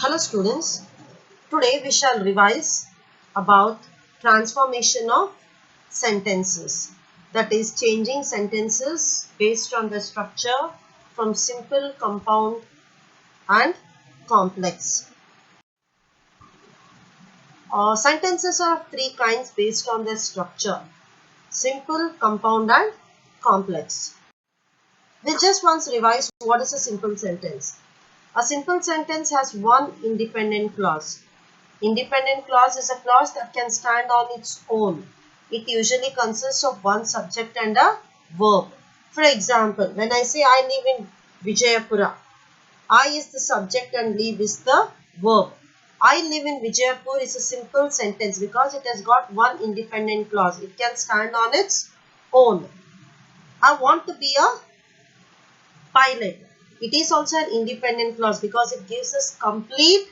Hello students, today we shall revise about transformation of sentences, that is changing sentences based on the structure from simple, compound and complex. Sentences are of three kinds based on their structure: simple, compound and complex. We'll just once revise what is a simple sentence. A simple sentence has one independent clause. Independent clause is a clause that can stand on its own. It usually consists of one subject and a verb. For example, when I say I live in Vijayapura, I is the subject and live is the verb. I live in Vijayapur is a simple sentence because it has got one independent clause. It can stand on its own. I want to be a pilot. It is also an independent clause because it gives us complete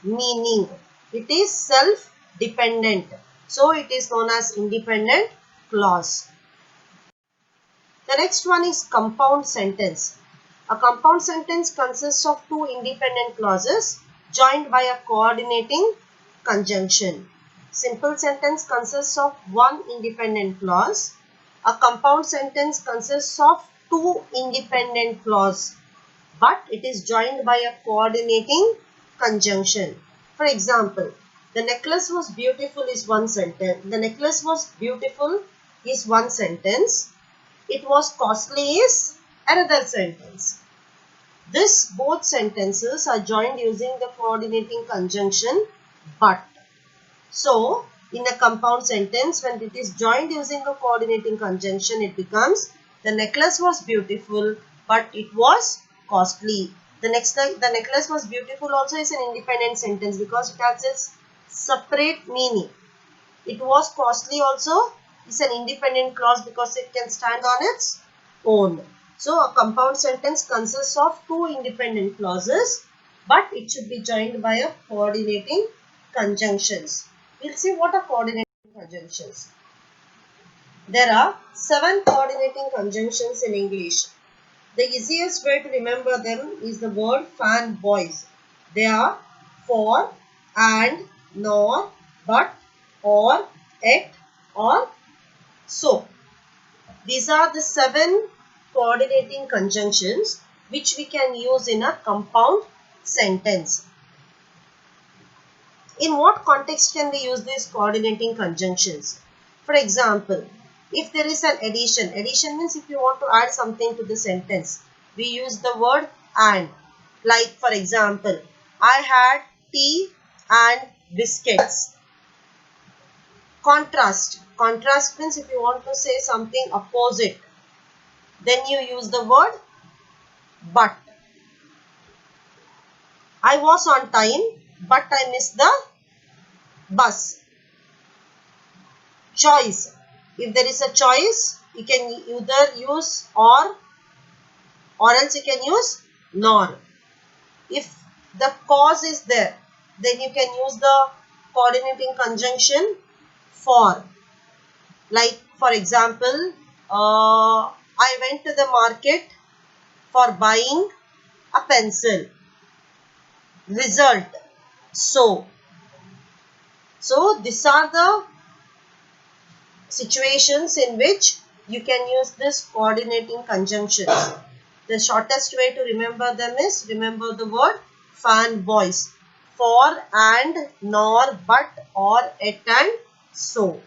meaning. It is self-dependent. So, it is known as independent clause. The next one is compound sentence. A compound sentence consists of two independent clauses joined by a coordinating conjunction. Simple sentence consists of one independent clause. A compound sentence consists of two independent clauses, but it is joined by a coordinating conjunction. For example, the necklace was beautiful is one sentence. The necklace was beautiful is one sentence. It was costly is another sentence. Both sentences are joined using the coordinating conjunction but. So, in a compound sentence, when it is joined using a coordinating conjunction, it becomes the necklace was beautiful but it was costly. The necklace was beautiful also is an independent sentence because it has its separate meaning. It was costly also is an independent clause because it can stand on its own. So, a compound sentence consists of two independent clauses but it should be joined by a coordinating conjunctions. We'll see what are coordinating conjunctions. There are 7 coordinating conjunctions in English. The easiest way to remember them is the word fanboys. They are for, and, nor, but, or, et, or, so. These are the 7 coordinating conjunctions which we can use in a compound sentence. In what context can we use these coordinating conjunctions? For example, if there is an addition means if you want to add something to the sentence, we use the word and. Like for example, I had tea and biscuits. Contrast means if you want to say something opposite, then you use the word but. I was on time but I missed the bus. Choice. If there is a choice, you can either use or else you can use nor. If the cause is there, then you can use the coordinating conjunction for. Like for example, I went to the market for buying a pencil. Result. So these are the situations in which you can use this coordinating conjunctions. The shortest way to remember them is remember the word fanboys. For, and, nor, but, or, et and so.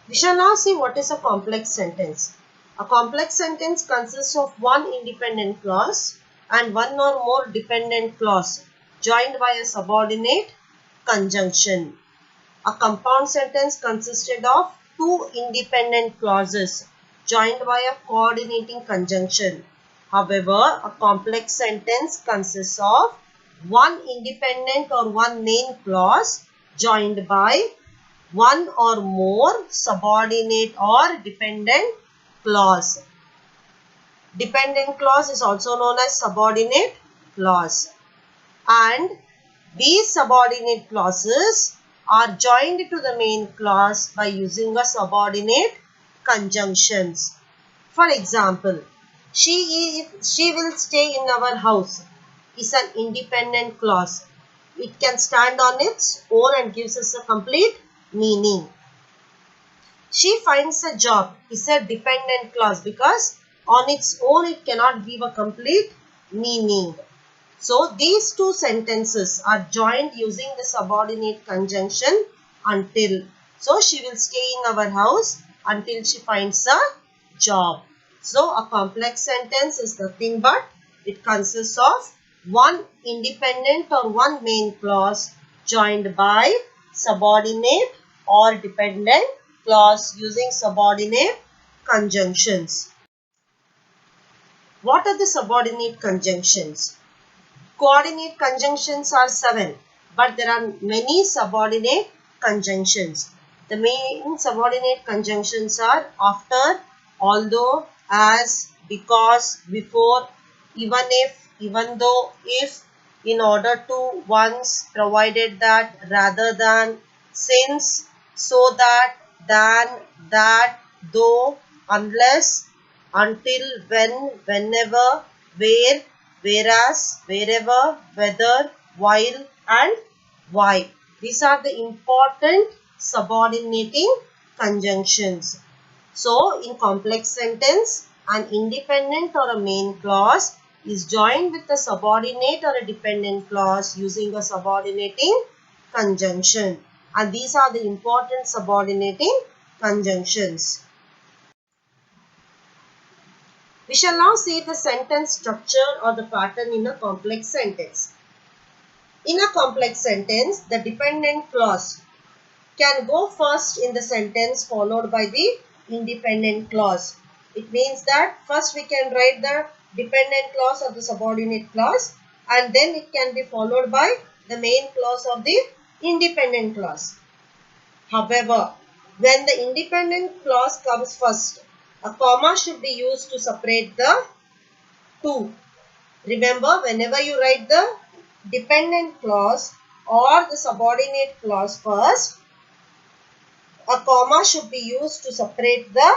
We shall now see what is a complex sentence. A complex sentence consists of one independent clause and one or more dependent clause joined by a subordinate conjunction. A compound sentence consisted of two independent clauses joined by a coordinating conjunction. However, a complex sentence consists of one independent or one main clause joined by one or more subordinate or dependent clause. Dependent clause is also known as subordinate clause. And these subordinate clauses are joined to the main clause by using a subordinate conjunctions. For example, she will stay in our house. is an independent clause. It can stand on its own and gives us a complete meaning. She finds a job is a dependent clause because on its own it cannot give a complete meaning. So these two sentences are joined using the subordinate conjunction until. So she will stay in our house until she finds a job. So a complex sentence is nothing but it consists of one independent or one main clause joined by subordinate or dependent clause using subordinate conjunctions. What are the subordinate conjunctions? Coordinate conjunctions are 7, but there are many subordinate conjunctions. The main subordinate conjunctions are after, although, as, because, before, even if, even though, if, in order to, once, provided that, rather than, since, so that, than, that, though, unless, until, when, whenever, where, whereas, wherever, whether, while and why. These are the important subordinating conjunctions. So, in complex sentence, an independent or a main clause is joined with a subordinate or a dependent clause using a subordinating conjunction. And these are the important subordinating conjunctions. We shall now see the sentence structure or the pattern in a complex sentence. In a complex sentence, the dependent clause can go first in the sentence followed by the independent clause. It means that first we can write the dependent clause or the subordinate clause and then it can be followed by the main clause of the independent clause. However, when the independent clause comes first, a comma should be used to separate the two. Remember, whenever you write the dependent clause or the subordinate clause first, a comma should be used to separate the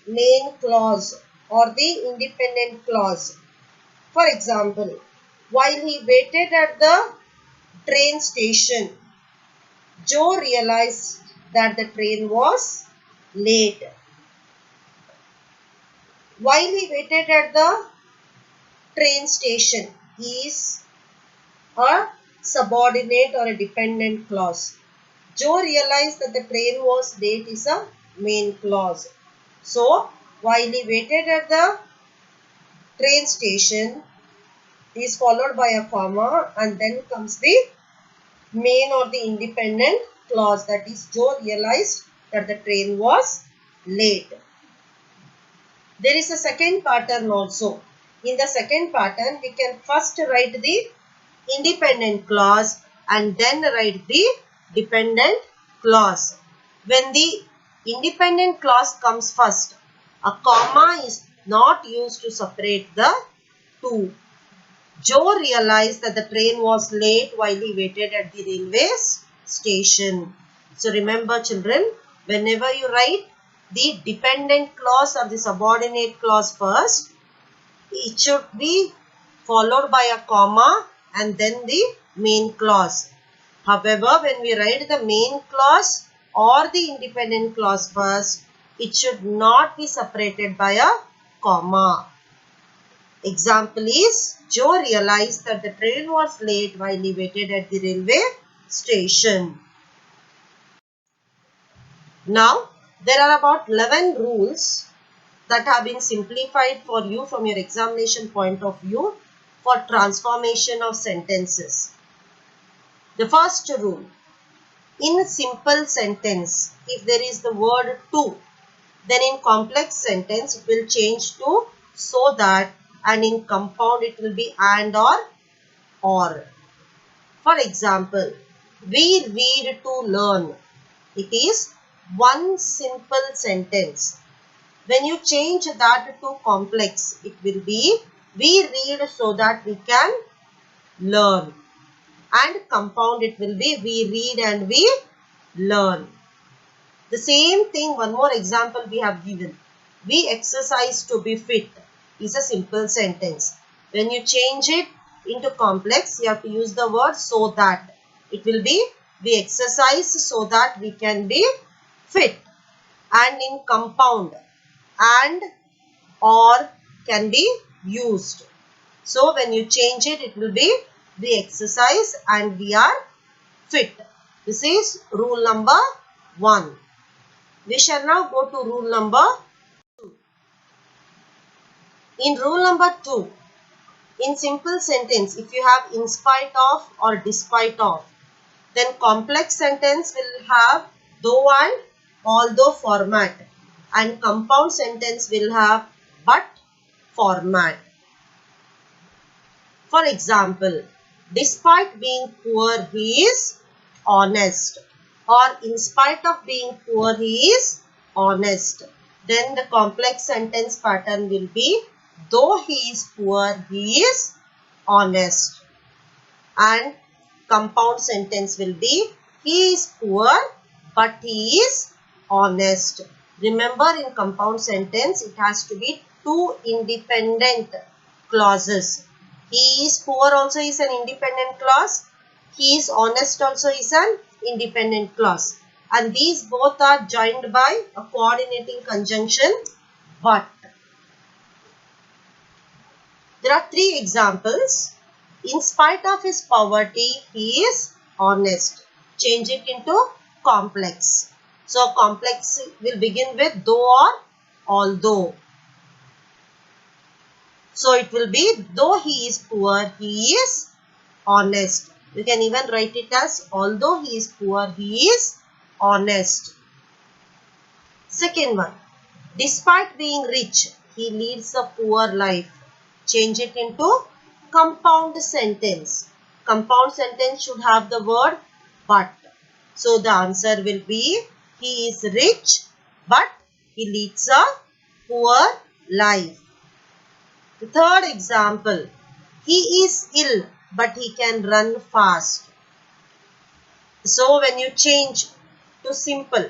main clause or the independent clause. For example, while he waited at the train station, Joe realized that the train was late. While he waited at the train station is a subordinate or a dependent clause. Joe realized that the train was late is a main clause. So, while he waited at the train station is followed by a comma and then comes the main or the independent clause, that is Joe realized that the train was late. There is a second pattern also. In the second pattern, we can first write the independent clause and then write the dependent clause. When the independent clause comes first, a comma is not used to separate the two. Joe realized that the train was late while he waited at the railway station. So remember children, whenever you write the dependent clause or the subordinate clause first, it should be followed by a comma and then the main clause. However, when we write the main clause or the independent clause first, it should not be separated by a comma. Example is, Joe realized that the train was late while he waited at the railway station. Now, there are about 11 rules that have been simplified for you from your examination point of view for transformation of sentences. The first rule, in a simple sentence, if there is the word to, then in complex sentence it will change to so that, and in compound it will be and or. For example, we read to learn. It is one simple sentence. When you change that to complex, it will be we read so that we can learn. And compound it will be we read and we learn. The same thing, one more example we have given. We exercise to be fit is a simple sentence. When you change it into complex, you have to use the word so that. It will be we exercise so that we can be fit. And in compound, and or can be used. So when you change it, it will be we exercise and we are fit. This is rule number 1. We shall now go to rule number 2. In rule number 2, in simple sentence, if you have in spite of or despite of, then complex sentence will have though and although format, and compound sentence will have but format. For example, despite being poor, he is honest. Or in spite of being poor, he is honest. Then the complex sentence pattern will be though he is poor, he is honest. And compound sentence will be he is poor but he is honest. Remember, in compound sentence it has to be two independent clauses. He is poor also is an independent clause. He is honest also is an independent clause. And these both are joined by a coordinating conjunction but. There are 3 examples. In spite of his poverty, he is honest. Change it into complex. So, complex will begin with though or although. So, it will be though he is poor, he is honest. You can even write it as although he is poor, he is honest. Second one, despite being rich, he leads a poor life. Change it into compound sentence. Compound sentence should have the word but. So the answer will be he is rich but he leads a poor life. The third example, he is ill but he can run fast. So when you change to simple,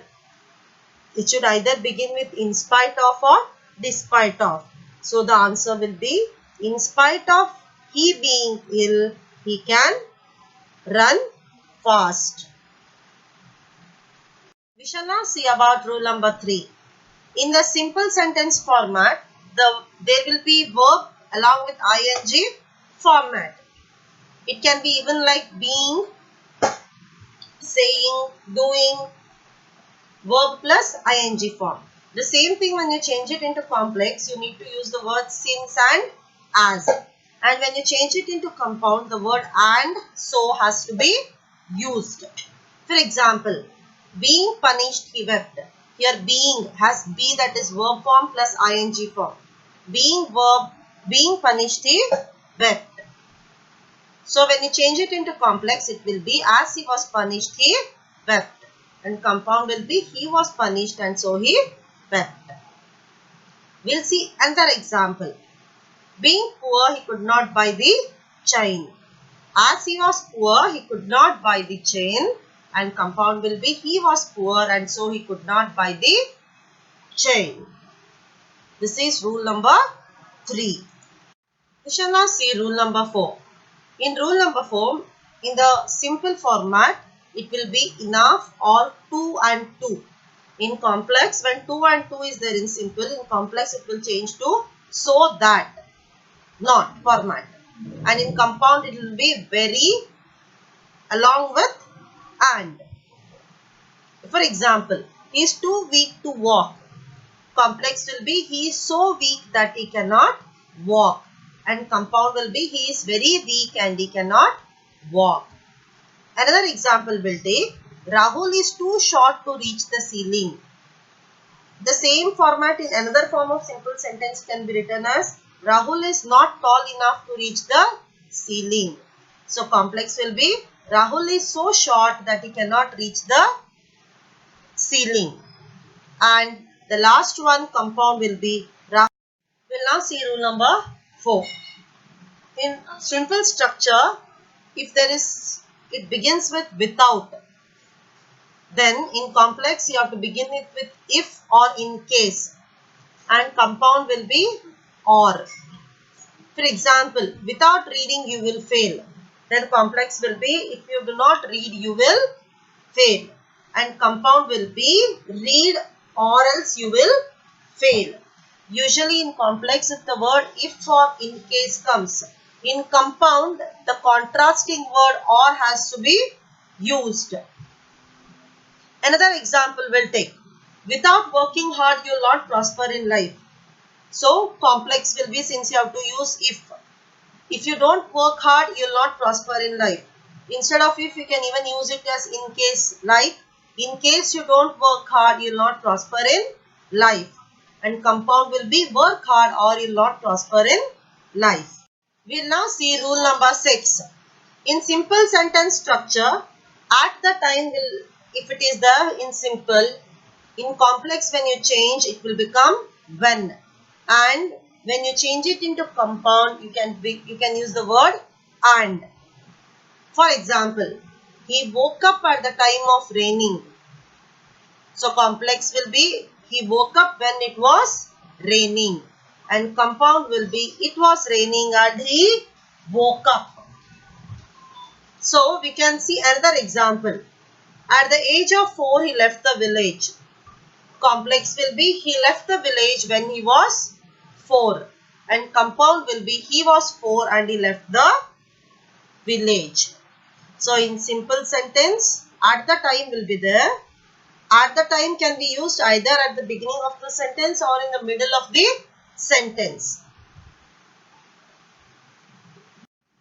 it should either begin with in spite of or despite of. So the answer will be in spite of he being ill, he can run fast. We shall now see about rule number 3. In the simple sentence format, there will be verb along with ing format. It can be even like being, saying, doing, verb plus ing form. The same thing when you change it into complex, you need to use the word since and as. And when you change it into compound, the word and so has to be used. For example, being punished, he wept. Here being has be, that is verb form plus ing form. Being verb, being punished, he wept. So when you change it into complex, it will be as he was punished, he wept. And compound will be he was punished and so he wept. We'll see another example. Being poor, he could not buy the chain. As he was poor, he could not buy the chain. And compound will be he was poor and so he could not buy the chain. This is rule number 3. We shall now see rule number 4. In rule number 4, in the simple format, it will be enough or 2 and 2. In complex, when 2 and 2 is there in simple, in complex it will change to so that, not format. And in compound it will be very along with and. For example, he is too weak to walk. Complex will be he is so weak that he cannot walk. And compound will be he is very weak and he cannot walk. Another example will take Rahul is too short to reach the ceiling. The same format in another form of simple sentence can be written as Rahul is not tall enough to reach the ceiling. So complex will be Rahul is so short that he cannot reach the ceiling. And the last one, compound, will be Rahul. We'll now see rule number 4. In simple structure, if there is, it begins with without. Then in complex, you have to begin it with if or in case. And compound will be or. For example, without reading you will fail. Then complex will be if you do not read you will fail. And compound will be read or else you will fail. Usually in complex if the word if or in case comes. In compound the contrasting word or has to be used. Another example will take. Without working hard you will not prosper in life. So complex will be since you have to use if. If you don't work hard, you will not prosper in life. Instead of if, you can even use it as in case, like in case you don't work hard, you will not prosper in life. And compound will be work hard or you will not prosper in life. We will now see rule number 6. In simple sentence structure, at the time will, if it is there in simple, in complex when you change, it will become when. And when you change it into compound, you can use the word and. For example, he woke up at the time of raining. So complex will be he woke up when it was raining. And compound will be it was raining and he woke up. So we can see another example. At the age of 4, he left the village. Complex will be he left the village when he was 4. And compound will be he was 4 and he left the village. So in simple sentence, at the time will be there. At the time can be used either at the beginning of the sentence or in the middle of the sentence.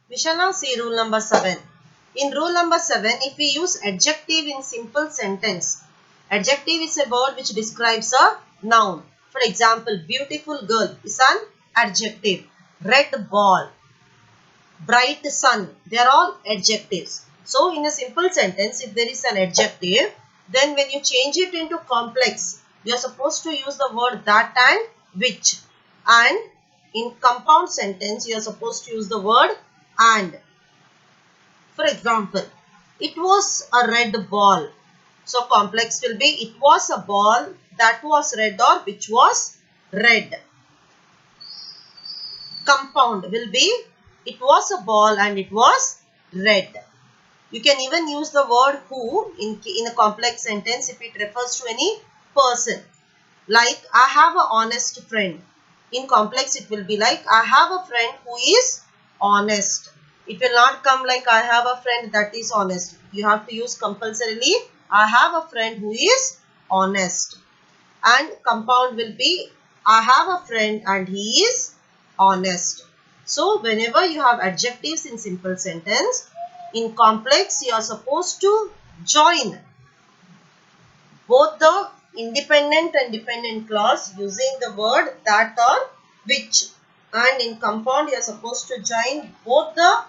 We shall now see rule number 7. In rule number 7, if we use adjective in simple sentence, adjective is a word which describes a noun. For example, beautiful girl is an adjective. Red ball, bright sun, they are all adjectives. So, in a simple sentence, if there is an adjective, then when you change it into complex, you are supposed to use the word that and which. And in compound sentence, you are supposed to use the word and. For example, it was a red ball. So, complex will be it was a ball that was red or which was red. Compound will be it was a ball and it was red. You can even use the word who in a complex sentence if it refers to any person. Like, I have an honest friend. In complex, it will be like, I have a friend who is honest. It will not come like, I have a friend that is honest. You have to use compulsorily, I have a friend who is honest. And compound will be, I have a friend and he is honest. So, whenever you have adjectives in simple sentence, in complex, you are supposed to join both the independent and dependent clause using the word that or which. And in compound, you are supposed to join both the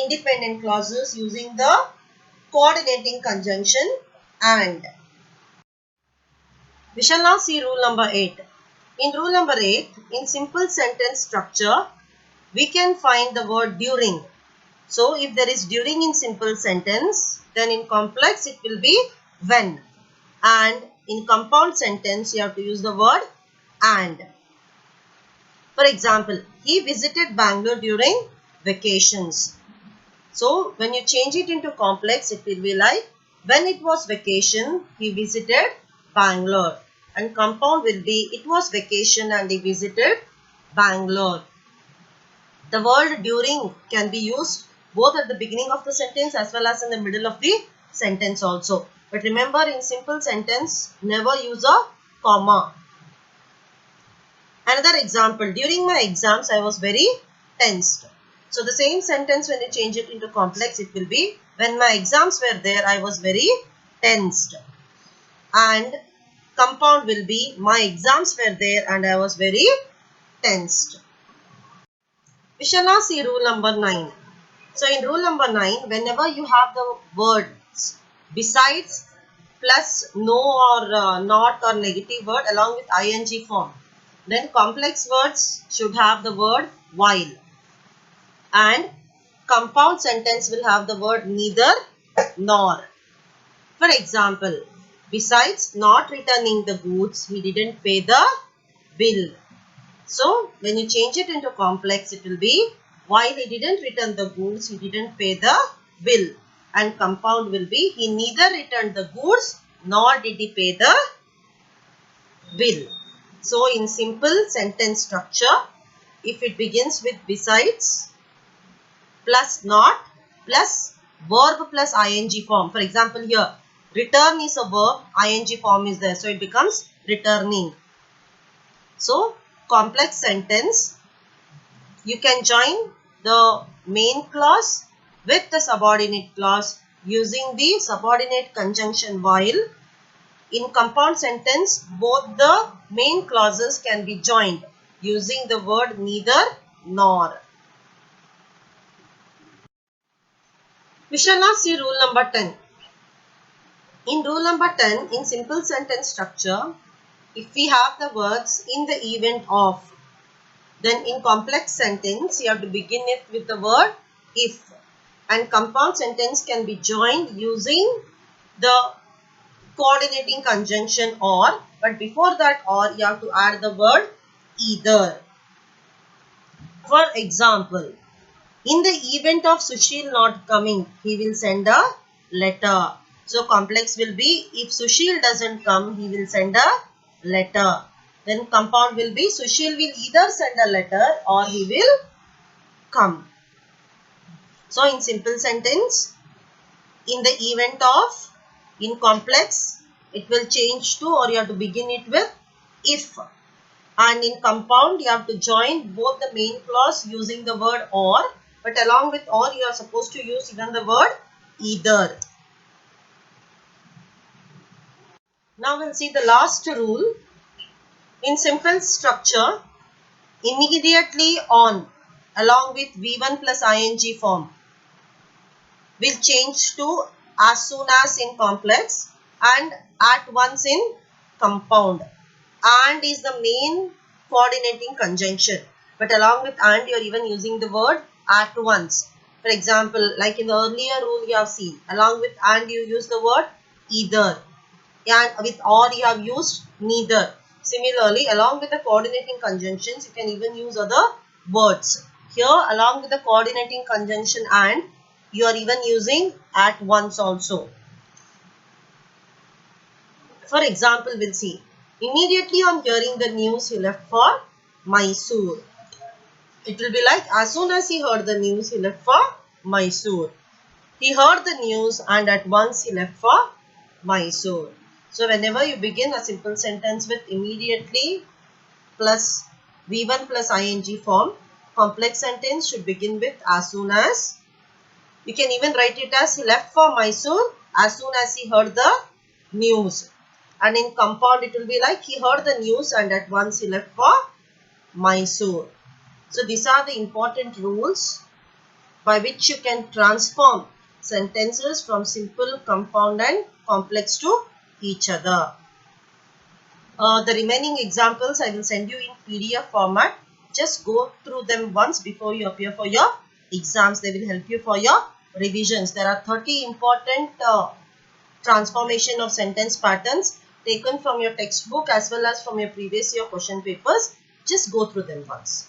independent clauses using the coordinating conjunction and. We shall now see rule number 8. In rule number 8, in simple sentence structure, we can find the word during. So, if there is during in simple sentence, then in complex it will be when. And in compound sentence, you have to use the word and. For example, he visited Bangalore during vacations. So, when you change it into complex, it will be like, when it was vacation, he visited Bangalore. And compound will be, it was vacation and he visited Bangalore. The word during can be used both at the beginning of the sentence as well as in the middle of the sentence also. But remember, in simple sentence, never use a comma. Another example, during my exams, I was very tensed. So, the same sentence when you change it into complex, it will be, when my exams were there, I was very tensed. And compound will be, my exams were there and I was very tensed. We shall now see rule number 9. So, in rule number 9, whenever you have the words besides, plus, no or not or negative word along with ing form, then complex words should have the word while. And compound sentence will have the word neither nor. For example, besides not returning the goods, he didn't pay the bill. So when you change it into complex, it will be while he didn't return the goods, he didn't pay the bill. And compound will be he neither returned the goods nor did he pay the bill. So in simple sentence structure, if it begins with besides plus not plus verb plus ing form. For example here, return is a verb, ing form is there. So it becomes returning. So complex sentence, you can join the main clause with the subordinate clause using the subordinate conjunction while. In compound sentence, both the main clauses can be joined using the word neither nor. We shall now see rule number 10. In rule number 10, in simple sentence structure, if we have the words in the event of, then in complex sentence, you have to begin it with the word if. And compound sentence can be joined using the coordinating conjunction or, but before that or, you have to add the word either. For example, in the event of Sushil not coming, he will send a letter. So complex will be if Sushil doesn't come, he will send a letter. Then compound will be Sushil will either send a letter or he will come. So in simple sentence, in the event of, in complex, it will change to or you have to begin it with if. And in compound, you have to join both the main clause using the word or. But along with or, you are supposed to use even the word either. Now we'll see the last rule. In simple structure, immediately on along with V1 plus ing form will change to as soon as in complex and at once in compound. And is the main coordinating conjunction. But along with and, you are even using the word at once. For example, like in the earlier rule you have seen, along with and you use the word either. And with or you have used neither. Similarly, along with the coordinating conjunctions, you can even use other words. Here, along with the coordinating conjunction and, you are even using at once also. For example, we'll see. Immediately on hearing the news, he left for Mysore. It will be like as soon as he heard the news, he left for Mysore. He heard the news and at once he left for Mysore. So whenever you begin a simple sentence with immediately plus V1 plus ing form, complex sentence should begin with as soon as. You can even write it as he left for Mysore as soon as he heard the news. And in compound, it will be like he heard the news and at once he left for Mysore. So these are the important rules by which you can transform sentences from simple, compound and complex to each other. The remaining examples I will send you in PDF format. Just go through them once before you appear for your exams. They will help you for your revisions. There are 30 important transformation of sentence patterns taken from your textbook as well as from your previous year question papers. Just go through them once.